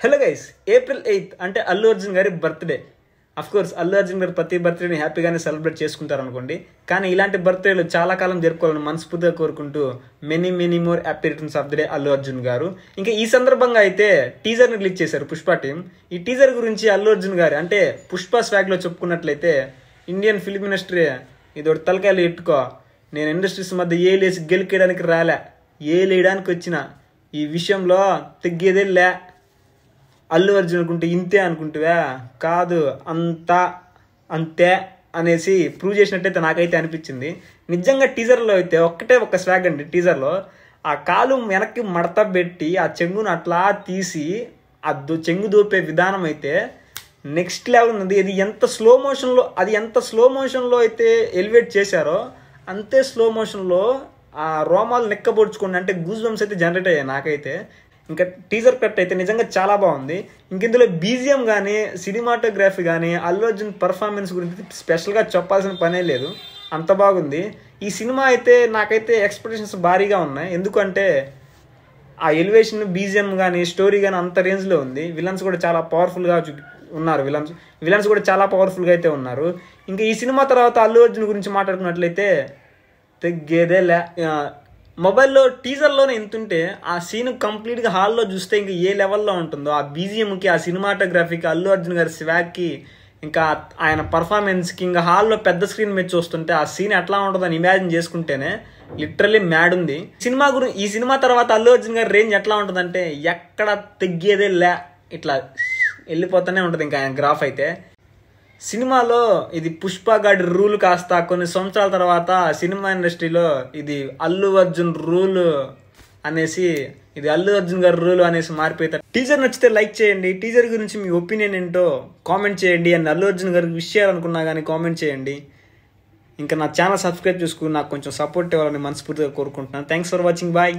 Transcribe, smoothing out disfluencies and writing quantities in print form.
Hello guys, April 8 అంటే అల్లు అర్జున్ గారి birthday. Of course Allu Arjun గారు ప్రతి బర్త్డేని హ్యాపీగానే సెలబ్రేట్ చేసుకుంటారు అనుకోండి. కానీ ఇలాంటి బర్త్డేలు చాలా కాలం జరుపుకోవాలని మనస్ఫూర్తిగా కోరుకుంటూ many more happy returns of the day Allu Arjun గారు. ఇంకా ఈ సందర్భంగా అయితే టీజర్ని రిలీజ్ చేశారు పుష్ప టీం. ఈ టీజర్ గురించి అల్లు అర్జున్ గారు అంటే పుష్ప స్వాగ్లో చెప్పుకున్నట్లయితే, ఇండియన్ ఫిల్మ్ ఇండస్ట్రీ ఇది ఒకటి తలకాయలు ఎట్టుకో, నేను ఇండస్ట్రీస్ మధ్య ఏలేసి గెలికేయడానికి రాలే, ఏలేయడానికి వచ్చిన, ఈ విషయంలో తగ్గేదే లే, అల్లు అర్జున్ అనుకుంటే ఇంతే అనుకుంటువా, కాదు అంతే అనేసి ప్రూవ్ చేసినట్టయితే నాకైతే అనిపించింది. నిజంగా టీజర్లో అయితే ఒక్క స్వాగ్ అండి. టీజర్లో ఆ కాలు వెనక్కి మడత పెట్టి ఆ చెంగును అట్లా తీసి ఆ చెంగు దోపే విధానం అయితే నెక్స్ట్ లెవెల్ ఉంది. అది ఎంత స్లో మోషన్లో అయితే ఎలివేట్ చేశారో అంతే స్లో మోషన్లో ఆ రోమాలు నెక్కబొడుచుకోండి, అంటే గూస్ బంప్స్ అయితే జనరేట్ అయ్యాయి నాకైతే. ఇంకా టీజర్ కట్ అయితే నిజంగా చాలా బాగుంది. ఇంక ఇందులో బీజిఎం కానీ సినిమాటోగ్రఫీ కానీ అల్లు అర్జున్ పర్ఫార్మెన్స్ గురించి స్పెషల్గా చెప్పాల్సిన పనే లేదు, అంత బాగుంది. ఈ సినిమా అయితే నాకైతే ఎక్స్పెక్టేషన్స్ భారీగా ఉన్నాయి. ఎందుకంటే ఆ ఎలివేషన్, బీజిఎం కానీ స్టోరీ కానీ అంత రేంజ్లో ఉంది. విలన్స్ కూడా చాలా పవర్ఫుల్గా ఉన్నారు. విలన్స్ కూడా చాలా పవర్ఫుల్గా అయితే ఉన్నారు. ఇంకా ఈ సినిమా తర్వాత అల్లు అర్జున్ గురించి మాట్లాడుకున్నట్లయితే తగ్గేదే లే. మొబైల్లో టీజర్లోనే ఎంతుంటే ఆ సీన్ కంప్లీట్గా హాల్లో చూస్తే ఇంకా ఏ లెవెల్లో ఉంటుందో, ఆ బీజిఎంకి, ఆ సినిమాటోగ్రఫీకి, అల్లు అర్జున్ గారి స్వాగ్కి, ఇంకా ఆయన పర్ఫార్మెన్స్కి, ఇంకా హాల్లో పెద్ద స్క్రీన్ మీద చూస్తుంటే ఆ సీన్ ఎట్లా ఉంటుందని ఇమాజిన్ చేసుకుంటేనే లిటరల్లీ మ్యాడ్ ఉంది. ఈ సినిమా తర్వాత అల్లు అర్జున్ గారి రేంజ్ ఎట్లా ఉంటుందంటే ఎక్కడ తగ్గేదే లే, ఇట్లా వెళ్ళిపోతూనే ఉంటుంది ఇంకా ఆయన గ్రాఫ్ అయితే. సినిమాలో ఇది పుష్ప గాడి రూల్ కాస్త కొన్ని సంవత్సరాల తర్వాత సినిమా ఇండస్ట్రీలో ఇది అల్లు అర్జున్ రూల్ అనేసి, ఇది అల్లు అర్జున్ గారి రూల్ అనేసి మారిపోతారు. టీజర్ నచ్చితే లైక్ చేయండి. టీజర్ గురించి మీ ఒపీనియన్ ఏంటో కామెంట్ చేయండి. అండ్ అల్లు అర్జున్ గారికి విష్ చేయాలనుకున్నా కానీ కామెంట్ చేయండి. ఇంకా నా ఛానల్ సబ్స్క్రైబ్ చేసుకుని నాకు కొంచెం సపోర్ట్ ఇవ్వాలని మనస్ఫూర్తిగా కోరుకుంటున్నాను. Thanks for watching, bye.